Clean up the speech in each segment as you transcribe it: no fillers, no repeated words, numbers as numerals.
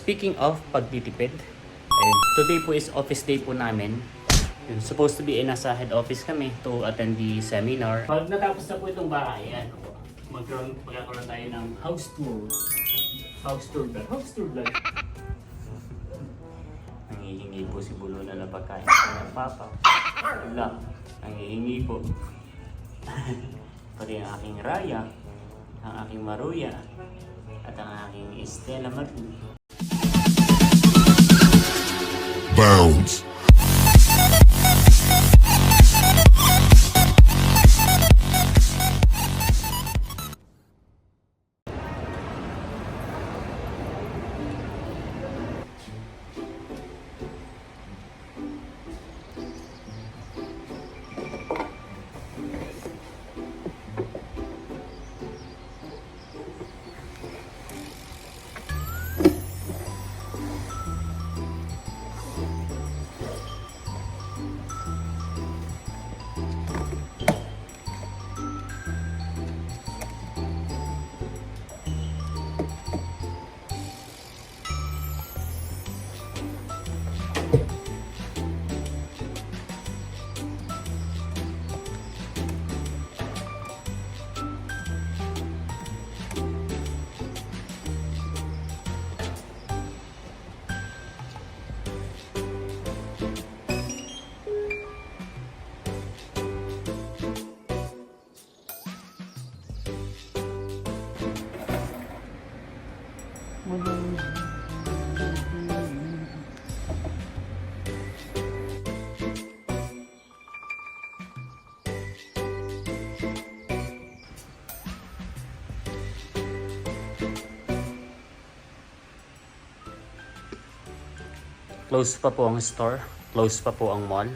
Speaking of pagtitipid, today po is office day po namin. Yun, supposed to be nasa head office kami to attend the seminar. Pag natapos na po itong bahay, magkakaroon tayo ng house tour. House tour vlog. Nangihingi po si Bulo na ng pagkain ng papa. Wala, nangihingi po. Pati ang aking Raya, ang aking Maruya, at ang aking Estela Marie. Bounds. Close pa po ang store, close pa po ang mall.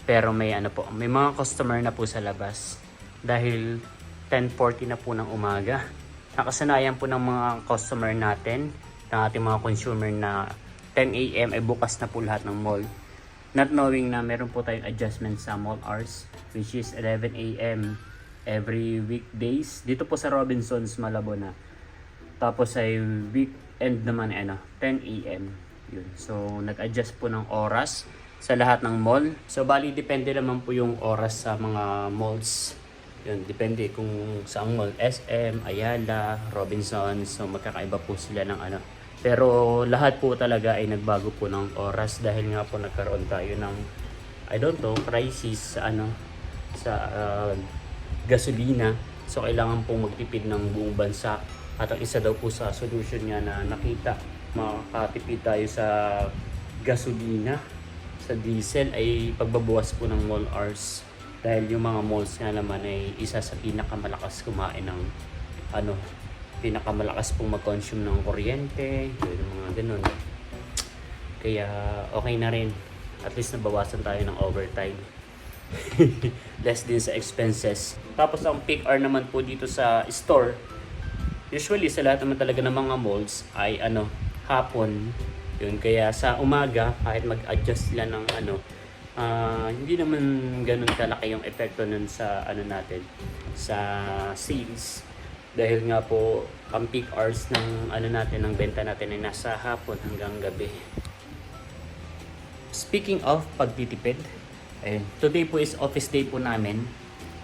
Pero may may mga customer na po sa labas. Dahil 10:40 na po ng umaga. Nakasanayan po ng mga customer natin, ng ating mga consumer na 10 AM ay bukas na po lahat ng mall. Not knowing na meron po tayong adjustment sa mall hours, which is 11 AM every weekdays. Dito po sa Robinsons, Malabon na. Tapos ay weekend naman 10 AM. Yun. So, nag-adjust po ng oras sa lahat ng mall. So, bali, depende naman po yung oras sa mga malls. Yun, depende kung saang mall. SM, Ayala, Robinsons. So, magkakaiba po sila ng Pero, lahat po talaga ay nagbago po ng oras dahil nga po nagkaroon tayo ng, crisis sa gasolina. So, kailangan po magtipid ng buong bansa. At ang isa daw po sa solution niya na nakita, makakatipid tayo sa gasolina, sa diesel, ay pagbabawas po ng mall hours. Dahil yung mga malls nga naman ay isa sa pinakamalakas kumain ng pinakamalakas pong mag-consume ng kuryente, yung mga ganun. Kaya okay na rin. At least nabawasan tayo ng overtime. Less din sa expenses. Tapos ang peak hour naman po dito sa store, usually sa lahat naman talaga ng mga malls ay hapon. Yun, kaya sa umaga kahit mag-adjust sila ng hindi naman ganun kalaki yung epekto nun sa natin, sa sales. Dahil nga po ang peak hours ng natin, ng benta natin ay nasa hapon hanggang gabi. Speaking of pagtitipid, today po is office day po namin.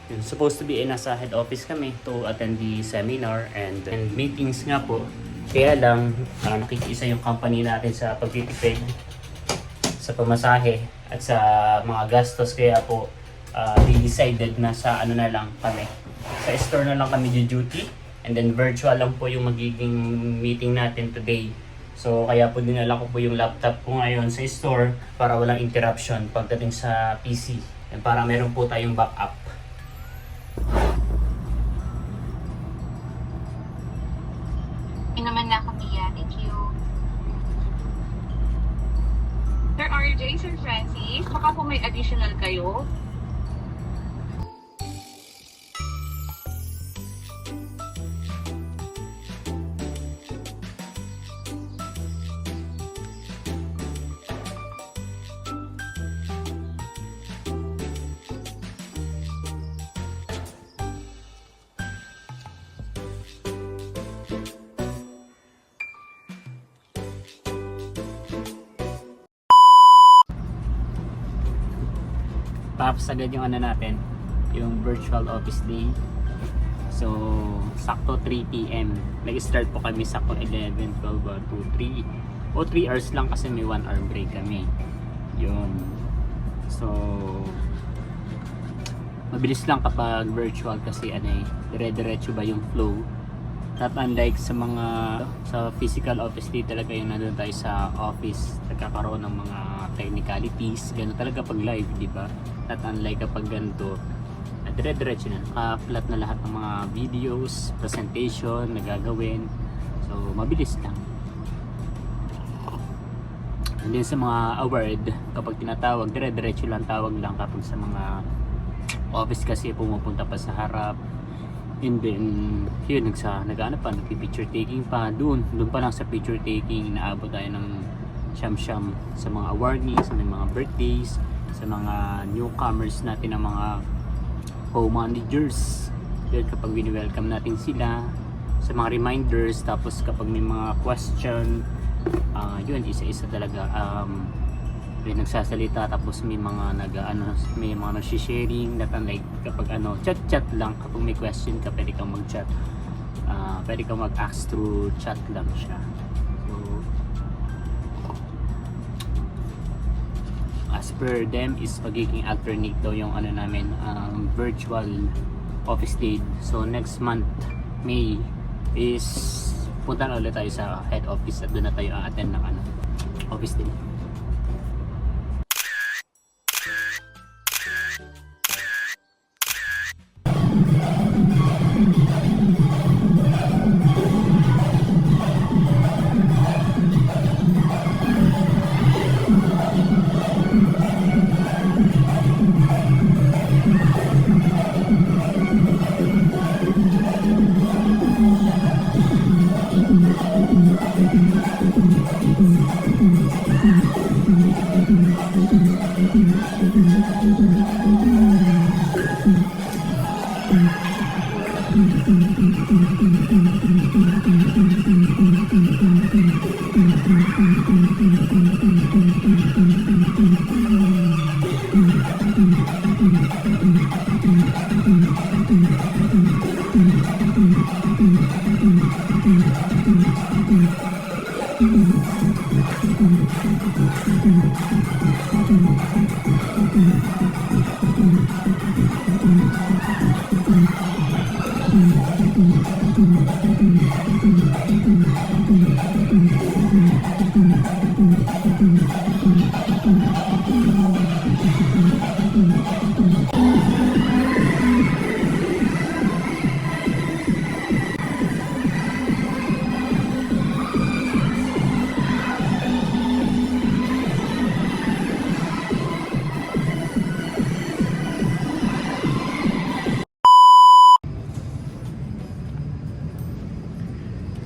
Yun, supposed to be nasa head office kami to attend the seminar and meetings nga po. Kaya lang, nakikiisa yung company natin sa pagtitipid, sa pamasahe, at sa mga gastos. Kaya po, they decided na sa na lang kami. Sa store na lang kami duty, and then virtual lang po yung magiging meeting natin today. So, kaya po dinala ko po yung laptop ko ngayon sa store para walang interruption pagdating sa PC. And para meron po tayong backup. Naman na kami yan. Thank you. Sir RJ, Sir Francis, baka po may additional kayo. Tapos agad yung ano natin, yung virtual office day. So, sakto 3 p.m. Nag-start po kami sakto 11, 12, 2, 3. O 3 hours lang kasi may 1 hour break kami. Yun. So, mabilis lang kapag virtual kasi ano eh, dire-diretso ba yung flow. Not unlike sa mga sa physical office day talaga yung nandun tayo sa office, nagkakaroon ng mga technicalities. Ganun talaga pag live, di ba? Not unlike kapag ganito, dire-diretso na. Naka-flat na lahat ng mga videos, presentation, nagagawin. So, mabilis lang. And then sa mga award, kapag tinatawag, dire-diretso lang, tawag lang. Kapag sa mga office kasi pumupunta pa sa harap. And then, yun, nag-ano pa, nag-picture taking pa. Doon pa lang sa picture taking, inaabot tayo ng siyam-siyam sa mga awardees, sa mga birthdays, sa mga newcomers natin, ng mga home managers. Yun, kapag wini-welcome natin sila, sa mga reminders, tapos kapag may mga question, yun, isa-isa talaga. Yun, nagsasalita, tapos may mga may mga nag-sharing, that unlike kapag chat lang, kapag may question ka, pwede kang mag-chat. Pwede kang mag-ask through chat lang siya. So, as per them is magiging alternate daw yung namin, virtual office day. So next month May is punta na ulit tayo sa head office at doon na tayo a-attend ng office day.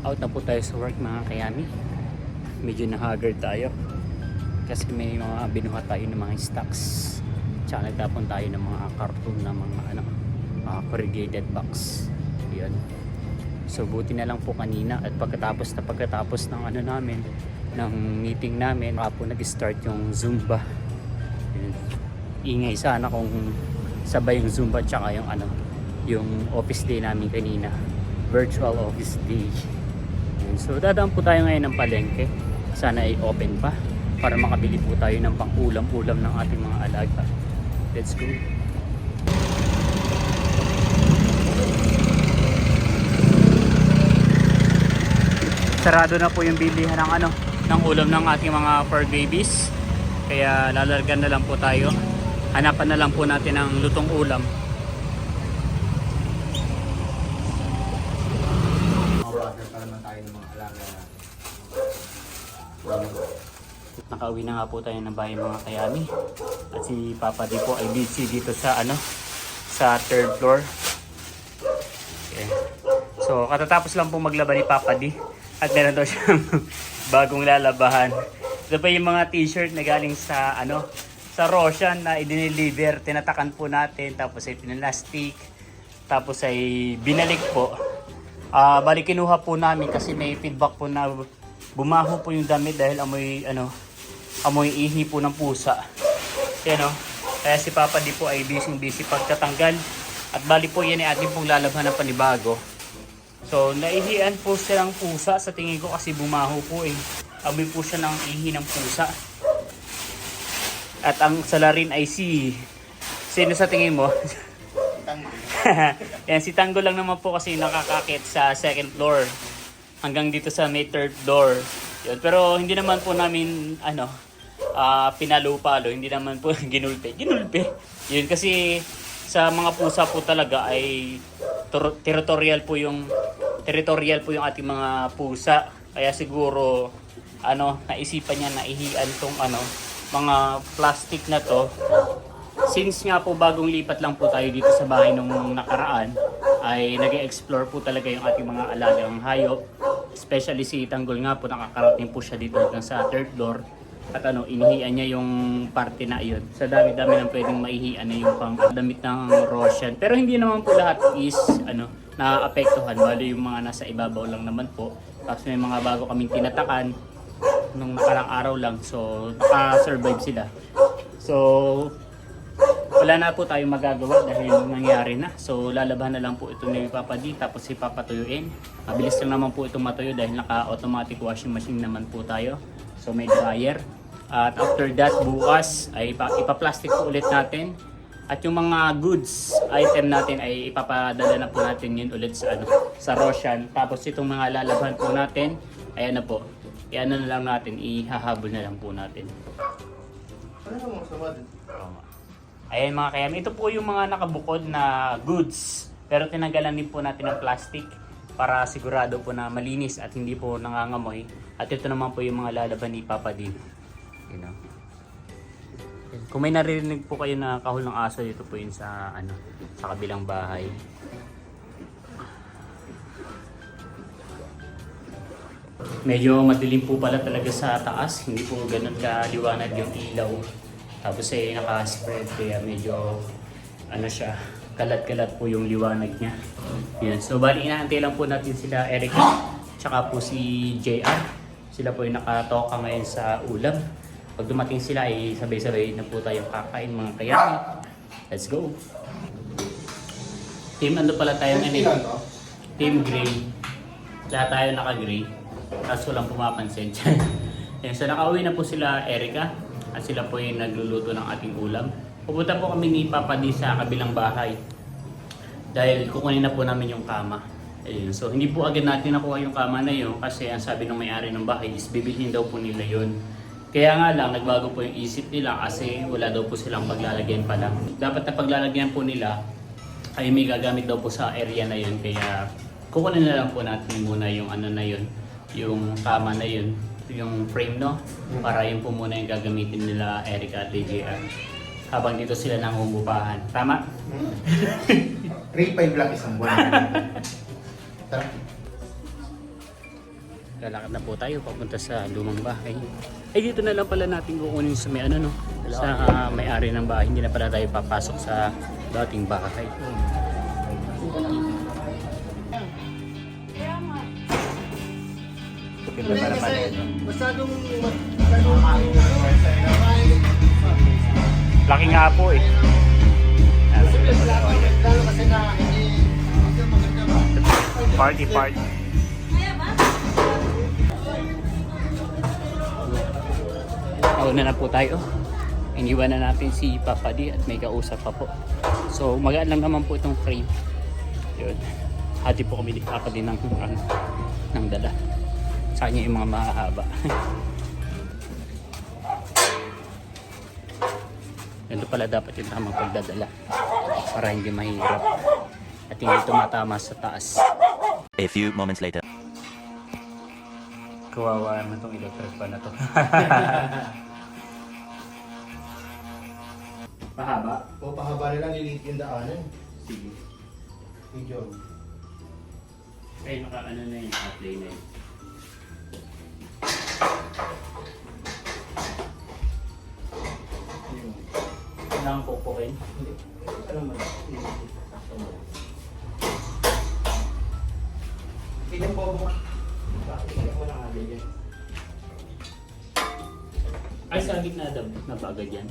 Out na po tayo sa work mga kayami. Medyo na-haggard tayo kasi may mga binuhat tayo ng mga stocks, tsaka nagtapon tayo ng mga karton na mga corrugated box. Yun. So buti na lang po kanina at pagkatapos ng namin, ng meeting namin, po nag-start yung Zumba. Yun. Ingay sana kung sabay yung Zumba tsaka yung office day namin kanina, virtual office day. So dadaan po tayo ngayon ng palengke. Sana ay open pa para makabili po tayo ng pang-ulam-ulam ng ating mga alaga. Let's go. Sarado na po yung bilihan ng ulam ng ating mga fur babies. Kaya lalargan na lang po tayo. Hanapan na lang po natin ng lutong ulam. Nakauwi na nga po tayo ng bahay mga kayami. At si Papa D po ay busy dito sa sa third floor. Okay. So katatapos lang po maglaba ni Papa D. At meron daw siyang bagong lalabahan. Ito pa yung mga t-shirt na galing sa sa Roshan na i-deliver. Tinatakan po natin, tapos ay pinalastik, tapos ay binalik po. Bali kinuha po namin kasi may feedback po na bumaho po yung damit dahil amoy ihi po ng pusa. Yan Kaya si Papa di po ay busy pagtatanggal. At bali po yan ay ating pong lalabhan ng panibago. So naihian po siya ng pusa sa tingin ko kasi bumaho po eh. Amoy po siya ng ihi ng pusa. At ang salarin ay sino sa tingin mo? Yan, si Tanggol lang naman po kasi nakakakit sa second floor. Hanggang dito sa may third floor. Yun. Pero hindi naman po namin pinalo-palo. Hindi naman po ginulpe. Yun kasi sa mga pusa po talaga ay territorial po yung ating mga pusa. Kaya siguro naisipan niya na ihian tong mga plastic na to. Since nga po bagong lipat lang po tayo dito sa bahay nung nakaraan, ay nag-explore po talaga yung ating mga alagang hayop. Especially si Tanggol nga po, nakakarating po siya dito hanggang sa third floor. At inihian niya yung parte na yun. Sa dami-dami ng pwedeng maihian na yung pang damit ng Russian. Pero hindi naman po lahat is naapektuhan. Bali yung mga nasa ibabaw lang naman po. Tapos may mga bago kaming tinatakan nung nakarang araw lang. So naka-survive sila. So wala na po tayong magagawa dahil nangyari na. So lalaban na lang po ito ni Papa D tapos si Papa tuyuin. Mabilis lang naman po itong matuyo dahil naka-automatic washing machine naman po tayo. So may dryer. At after that bukas ay ipa-plastic po ulit natin. At yung mga goods item natin ay ipapadala na po natin yun ulit sa Russian. Tapos itong mga lalaban po natin, ayan na po. Iyan na lang natin, ihahabol na lang po natin. Ayan mga kayam, ito po yung mga nakabukod na goods. Pero tinanggalan din po natin ng plastic para sigurado po na malinis at hindi po nangangamoy. At ito naman po yung mga lalaban ni Papa D. You know? Kung may naririnig po kayo na kahol ng aso, dito po yun sa kabilang bahay. Medyo madilim po pala talaga sa taas, hindi po ganun kaliwanag yung ilaw. Tapos naka-spread kaya medyo siya, kalat-kalat po yung liwanag niya. Yan. So bali inaantay lang po natin sila Erica, tsaka po si JR. Sila po yung nakatoka ngayon sa ulam. Pag dumating sila ay sabay-sabay na po tayong kakain mga kayami. Let's go! Team pala tayo ngayon? Team Gray. Lahat tayo naka-gray. Tapos walang pumapansin. So nakauwi na po sila Erica. At sila po yung nagluluto ng ating ulam. Pupunta po kami ni Papa D sa kabilang bahay. Dahil kukunin na po namin yung kama. Ayun. So hindi po agad natin nakuha yung kama na yun. Kasi ang sabi ng may-ari ng bahay is bibilhin daw po nila yun. Kaya nga lang, nagbago po yung isip nila kasi wala daw po silang paglalagyan pala. Dapat na paglalagyan po nila ay may gagamit daw po sa area na yun. Kaya kukunin na lang po natin muna yung na yun, yung kama na yun, yung frame para yun po muna yung gagamitin nila Erica at DJR. Habang dito sila nangungupahan. Tama? 3-5 lang isang buwan. Tara. Lalakad na po tayo papunta sa lumang bahay. Ay dito na lang pala natin kukunin sa may sa may-ari ng bahay. Hindi na pala tayo papasok sa dating bahay. Ito para pala ito. Masyadong Laki nga po eh. lalo kasi na hindi maganda ba? Party. Nauna na po tayo. Iniwan na natin si Papa D at may kausap pa po. So magaan lang naman po itong frame. Yun. Hati po kami ni Papa D ng dala. Sa kanya yung mga mahahaba. Ganito pala dapat yung tamang pagdadala para hindi mahirap at hindi tumatama sa taas. A few moments later. Kawawa naman itong electric pa na to. Pahaba? O pahaba na lang, lilit yung daanan. Sige. Medyo. Ay, naka-ano na yun, naka-play na yun. Kailangan pupukin. Hindi. Ano man? Hindi po mo. Bakit mo lang agad yan? Ay, sa gitna na ba agad yan?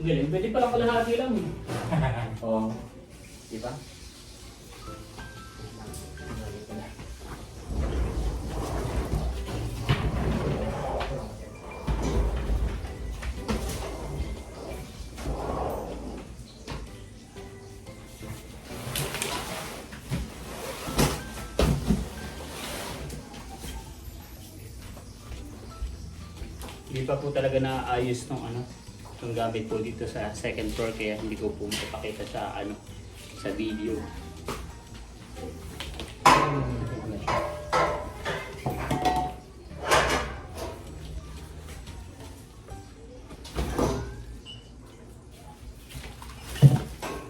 Galing, pwede palang kalahati lang. Oo. Di ba? Hindi pa po talaga naayos nung itong gamit po dito sa second floor kaya hindi ko po mapapakita sa sa video.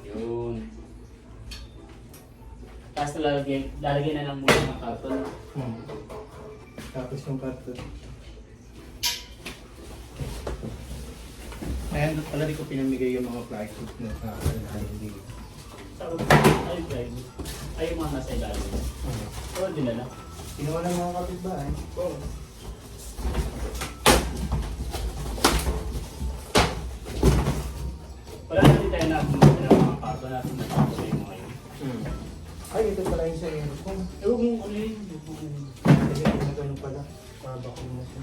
Yun. Tapos lalagyan na lang muna ng karton. Tapos yung karton. Kaya doon pala di ko pinamigay yung mga plywood na hindi. Ay, plywood. Ay, yung mga nasa ilalim. Oo, dinala. Kinuha ng mga kapitbahay. Oo. Wala na din tayo nakakita ng mga karton natin na tapos yung mga yun. Ay, ito pala yung sa aircon. Ewan mo ano yun. Kasi ito pala. Para bako mo siya.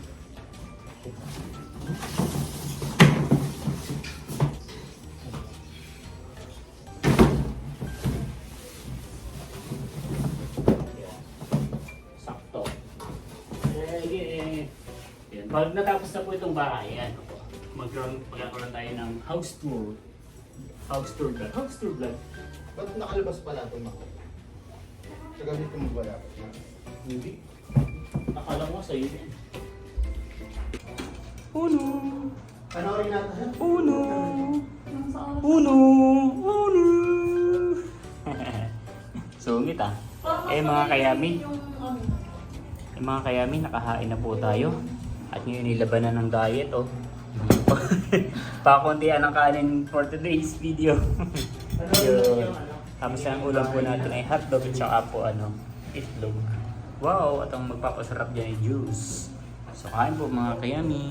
Sakto. Yan. Pag natapos na po itong bahay, yan. Magkakaroon tayo ng house tour. House tour vlog. House tour vlog. Ba't nakalabas pala ito, Mako? Sa gabi ko magwala. Hindi. Akala mo sa'yo yan. Uno. Panoorin natin. Uno. Uno. Uno. Sungit ah. Mga kayami. Mga kayami, nakahain na po tayo. At ngayon nilaban na ng diet oh. Pakuntian ng kanin for today's video. Yun. Tapos ang ulam po natin ay hotdog at saka po itlog. Wow, at ang magpapasarap dyan ay juice. So kain po mga kayami.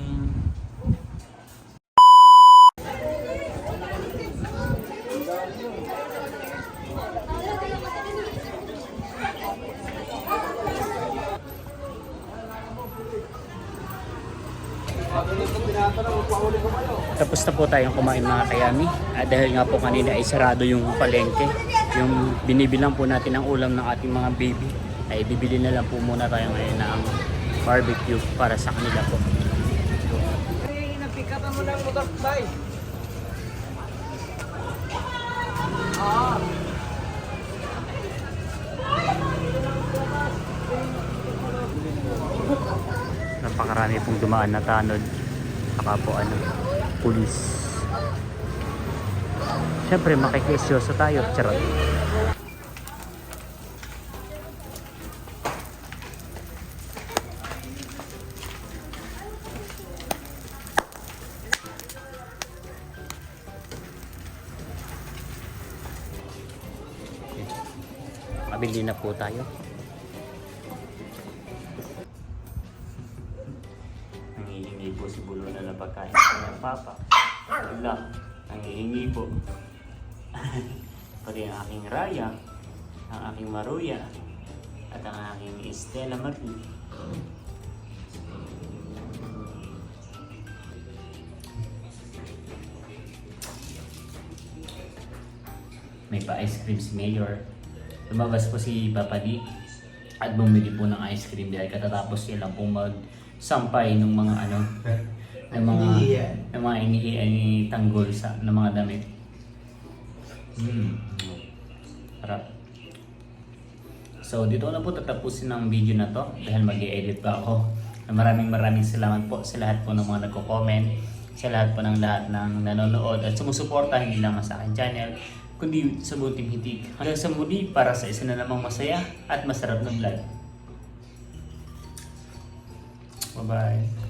Tapos na po tayong kumain mga kayami. Dahil nga po kanina ay sarado yung palengke. Yung binibilang po natin ng ulam ng ating mga baby. Ay bibili na lang po muna tayo ngayon ng barbecue para sa kanila po. Napikatan mo ng motor, bye. Napakarami pong dumaan na tanod. Saka po pulis. Siyempre makikisyoso tayo. Charot. Mabili na po tayo. Nangihingi po si Bulo na ng pagkain sa papa. Wala, nangihingi po. Pati ang aking Raya, ang aking Maruya, at ang aking Estela Marie. May pa-ice cream si Mayor. Lumabas po si Papa D at bumili po ng ice cream dahil katatapos niya lang po magsampay ng mga ng mga inihian ni Tanggol ng mga damit. Harap. So dito na po tatapusin ang video na to dahil mag-i-edit pa ako. Maraming salamat po sa lahat po ng mga nagko-comment, sa lahat ng nanonood at sumusuporta hindi lang sa akin channel kundi sa buting hitik. Hanggang sa muli para sa isa na namang masaya at masarap na vlog. Bye-bye.